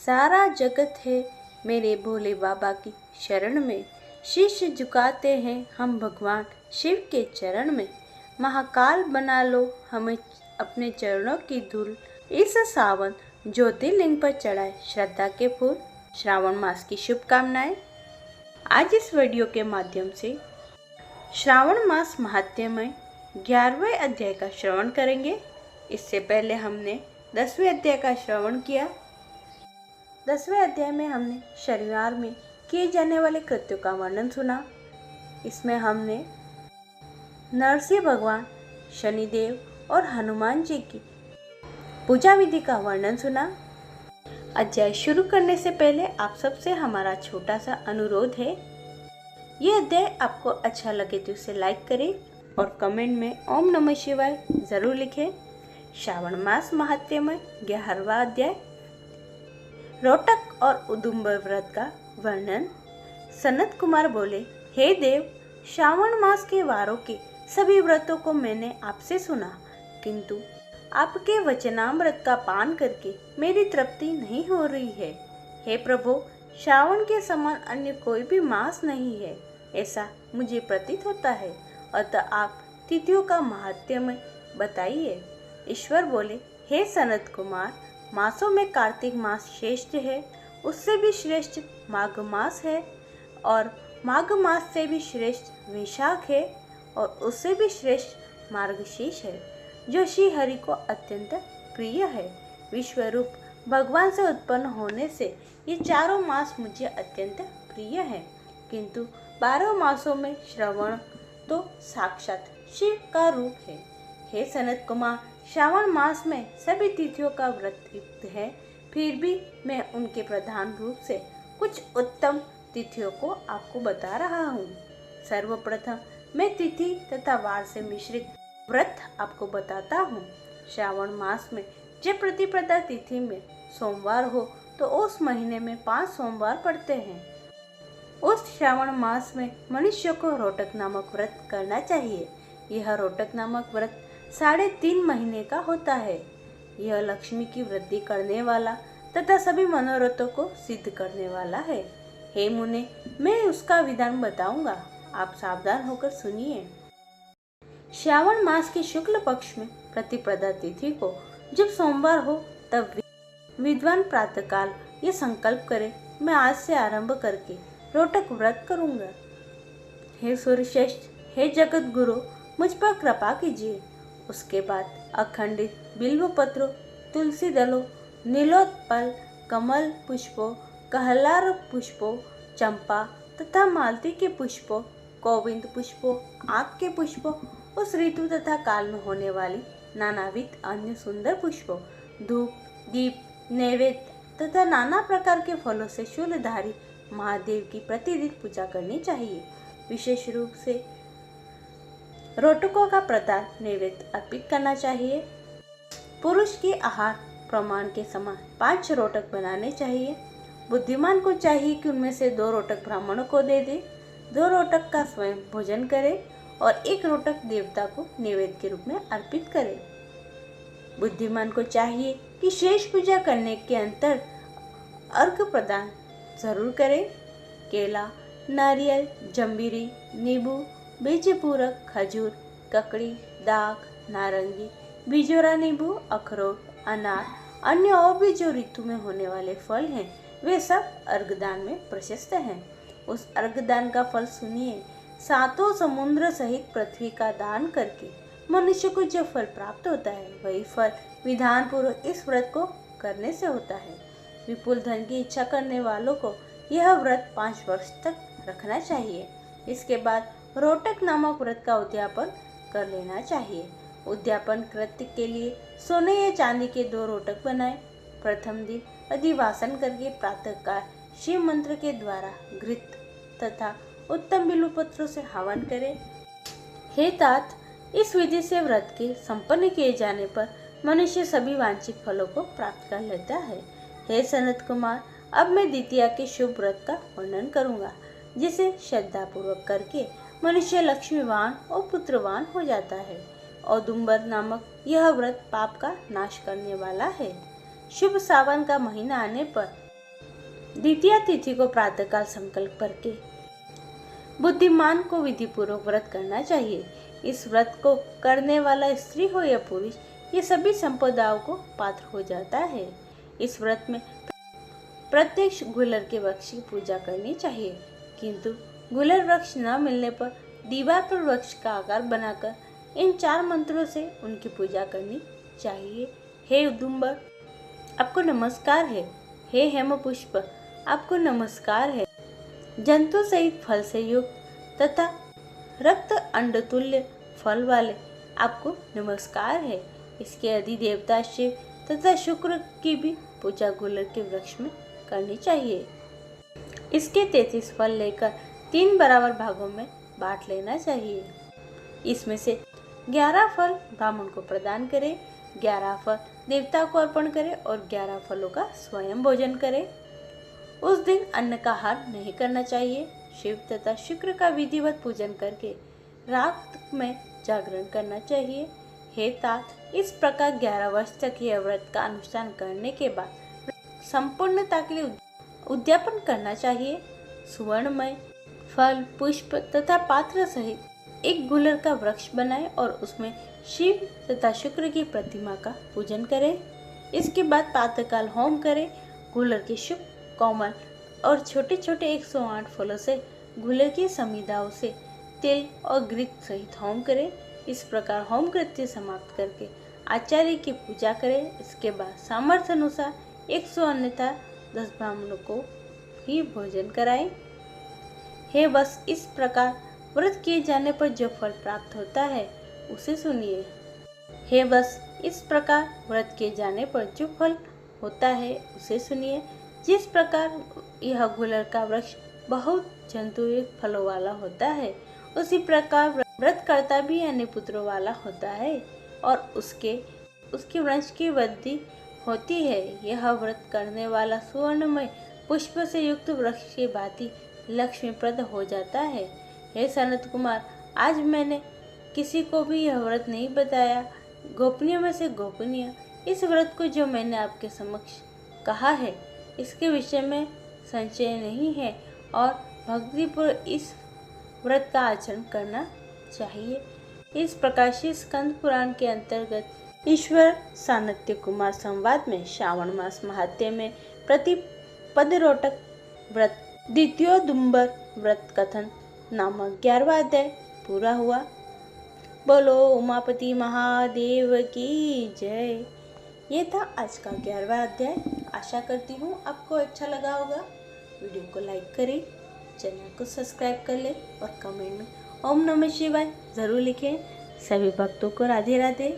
सारा जगत है मेरे भोले बाबा की शरण में। शीश झुकाते हैं हम भगवान शिव के चरण में। महाकाल बना लो हमें अपने चरणों की धूल। इस सावन ज्योतिर्लिंग पर चढ़ाए श्रद्धा के फूल। श्रावण मास की शुभकामनाएं। आज इस वीडियो के माध्यम से श्रावण मास महात्म्यमय 11वें अध्याय का श्रवण करेंगे। इससे पहले हमने 10वें अध्याय का श्रवण किया। 10वें अध्याय में हमने शनिवार में किए जाने वाले कृत्यों का वर्णन सुना। इसमें हमने नरसिंह भगवान, शनिदेव और हनुमान जी की पूजा विधि का वर्णन सुना। अध्याय शुरू करने से पहले आप सबसे हमारा छोटा सा अनुरोध है, ये अध्याय आपको अच्छा लगे तो इसे लाइक करें और कमेंट में ओम नमः शिवाय जरूर लिखें। श्रावण मास महात्म्यमय 11वां अध्याय। रोटक और उदुम्बर व्रत का वर्णन। सनत कुमार बोले, हे देव, श्रावण मास के वारों के सभी व्रतों को मैंने आपसे सुना, किंतु आपके वचनामृत का पान करके मेरी तृप्ति नहीं हो रही है। हे प्रभु, श्रावण के समान अन्य कोई भी मास नहीं है, ऐसा मुझे प्रतीत होता है, अतः आप तिथियों का महात्म्य बताइए। ईश्वर बोले, हे सनत कुमार, मासों में कार्तिक मास श्रेष्ठ है, उससे भी श्रेष्ठ माघ मास है, और माघ मास से भी श्रेष्ठ वैशाख है, और उससे भी श्रेष्ठ मार्गशीर्ष है, जो श्री हरि को अत्यंत प्रिय है। विश्वरूप भगवान से उत्पन्न होने से ये चारों मास मुझे अत्यंत प्रिय है, किंतु 12 मासों में श्रवण तो साक्षात शिव का रूप है। हे सनत कुमार, श्रावण मास में सभी तिथियों का व्रत युक्त है, फिर भी मैं उनके प्रधान रूप से कुछ उत्तम तिथियों को आपको बता रहा हूँ। सर्वप्रथम मैं तिथि तथा वार से मिश्रित व्रत आपको बताता हूँ। श्रावण मास में जब प्रतिपदा तिथि में सोमवार हो तो उस महीने में 5 सोमवार पड़ते हैं। उस श्रावण मास में मनुष्य को रोटक नामक व्रत करना चाहिए। यह रोटक नामक व्रत 3.5 महीने का होता है। यह लक्ष्मी की वृद्धि करने वाला तथा सभी मनोरथों को सिद्ध करने वाला है। हे मुने, मैं उसका विधान बताऊंगा, आप सावधान होकर सुनिए। श्रावण मास के शुक्ल पक्ष में प्रतिपदा तिथि को जब सोमवार हो तब विद्वान प्रातःकाल ये संकल्प करे, मैं आज से आरंभ करके रोटक व्रत करूंगा। हे सूर्यश्रेष्ठ, हे जगत गुरु, मुझ पर कृपा कीजिए। उसके बाद अखंडित बिल्व पत्रों, तुलसी दलों, नीलोत्पल, कमल पुष्पों, कहलार पुष्पों, चंपा तथा मालती के पुष्पों, गोविंद पुष्पों, आक के पुष्पों, उस ऋतु तथा काल में होने वाली नानाविध अन्य सुंदर पुष्पों, धूप, दीप, नैवेद्य तथा नाना प्रकार के फलों से शूलधारी महादेव की प्रतिदिन पूजा करनी चाहिए। विशेष रूप से रोटकों का प्रदान नैवेद्य अर्पित करना चाहिए। पुरुष के आहार प्रमाण के समान 5 रोटक बनाने चाहिए। बुद्धिमान को चाहिए कि उनमें से 2 रोटक ब्राह्मणों को दे दे, 2 रोटक का स्वयं भोजन करे और 1 रोटक देवता को नैवेद्य के रूप में अर्पित करे। बुद्धिमान को चाहिए कि शेष पूजा करने के अंतर अर्घ प्रदान जरूर करे। केला, नारियल, जंबीरी, नींबू, बीज पूरक, खजूर, ककड़ी, दाख, नारंगी, बिजोरा नींबू, अखरोट, अनार, अन्य और भी जो ऋतु में होने वाले फल हैं, वे सब अर्घदान में प्रशस्त हैं। उस अर्घदान का फल सुनिए। 7 समुद्र सहित पृथ्वी का दान करके मनुष्य को जो फल प्राप्त होता है, वही फल विधान पूर्वक इस व्रत को करने से होता है। विपुल धन की इच्छा करने वालों को यह व्रत 5 वर्ष तक रखना चाहिए। इसके बाद रोटक नामक व्रत का उद्यापन कर लेना चाहिए। उद्यापन कृत्य के लिए सोने या चांदी के 2 रोटक बनाएं। प्रथम दिन अधिवासन करके प्रातःकाल शिव मंत्र के द्वारा घृत तथा उत्तम बिल्वपत्रों से हवन करें। हे तात, इस विधि से व्रत के संपन्न किए जाने पर मनुष्य सभी वांछित फलों को प्राप्त कर लेता है। हे सनत कुमार, अब मैं द्वितीया के शुभ व्रत का वर्णन करूंगा, जिसे श्रद्धा पूर्वक करके मनुष्य लक्ष्मीवान और पुत्रवान हो जाता है। औदुम्बर नामक यह व्रत पाप का नाश करने वाला है। शुभ सावन का महीना आने पर द्वितीया तिथि को प्रातःकाल संकल्प करके बुद्धिमान को विधि पूर्वक व्रत करना चाहिए। इस व्रत को करने वाला स्त्री हो या पुरुष, ये सभी संपदाओं को पात्र हो जाता है। इस व्रत में प्रत्यक्ष गुलर के वृक्ष की पूजा करनी चाहिए, किंतु गुलर वृक्ष न मिलने पर दीवार पर वृक्ष का आकार बनाकर इन 4 मंत्रों से उनकी पूजा करनी चाहिए। हे उदुम्बर, आपको नमस्कार है। हे हेमपुष्प, आपको नमस्कार है। जंतु सहित फल से युक्त तथा रक्त अंडतुल्य फल वाले आपको नमस्कार है। इसके अधिदेवता शिव तथा शुक्र की भी पूजा गुलर के वृक्ष में करनी चाहिए। इसके 33 फल लेकर 3 बराबर भागों में बांट लेना चाहिए। इसमें से 11 फल ब्राह्मण को प्रदान करें, 11 फल देवता को अर्पण करें और 11 फलों का स्वयं भोजन करें। उस दिन अन्न का आहार नहीं करना चाहिए। शिव तथा शुक्र का विधिवत पूजन करके रात में जागरण करना चाहिए। हे तात, इस प्रकार 11 वर्ष तक यह व्रत का अनुष्ठान करने के बाद संपूर्णता के लिए उद्यापन करना चाहिए। सुवर्णमय फल, पुष्प तथा पात्र सहित एक गुलर का वृक्ष बनाएं और उसमें शिव तथा शुक्र की प्रतिमा का पूजन करें। इसके बाद प्रातःकाल होम करें। गुलर के शुभ, कोमल और छोटे छोटे 108 फलों से गुलर की समिधाओं से तिल और घृत सहित होम करें। इस प्रकार होम कृत्य समाप्त करके आचार्य की पूजा करें। इसके बाद सामर्थ्य अनुसार 100 अन्यथा 10 ब्राह्मणों को ही भोजन कराएं। हे बस, इस प्रकार व्रत किए जाने पर जो फल प्राप्त होता है उसे सुनिए। हे बस, इस प्रकार व्रत किए जाने पर जो फल होता है उसे सुनिए। जिस प्रकार यह गुलर का वृक्ष बहुत जंतुयुक्त फलों वाला होता है, उसी प्रकार व्रतकर्ता भी अन्य पुत्रों वाला होता है और उसके वंश की वृद्धि होती है। यह व्रत करने वाला सुवर्णमय पुष्प से युक्त वृक्ष की भांति लक्ष्मीप्रद हो जाता है। हे सनत कुमार, आज मैंने किसी को भी यह व्रत नहीं बताया। गोपनीय में से गोपनीय इस व्रत को जो मैंने आपके समक्ष कहा है, इसके विषय में संशय नहीं है और भक्तिपूर्वक इस व्रत का आचरण करना चाहिए। इस प्रकाशित स्कंद पुराण के अंतर्गत ईश्वर सानत्य कुमार संवाद में श्रावण मास महात्म्य में प्रतिपदरोटक व्रत द्वितीयोदुम्बर व्रत कथन नामक 11वां अध्याय पूरा हुआ। बोलो उमापति महादेव की जय। ये था आज का 11वां अध्याय। आशा करती हूँ आपको अच्छा लगा होगा। वीडियो को लाइक करें, चैनल को सब्सक्राइब कर लें और कमेंट में ओम नमः शिवाय ज़रूर लिखें। सभी भक्तों को राधे राधे।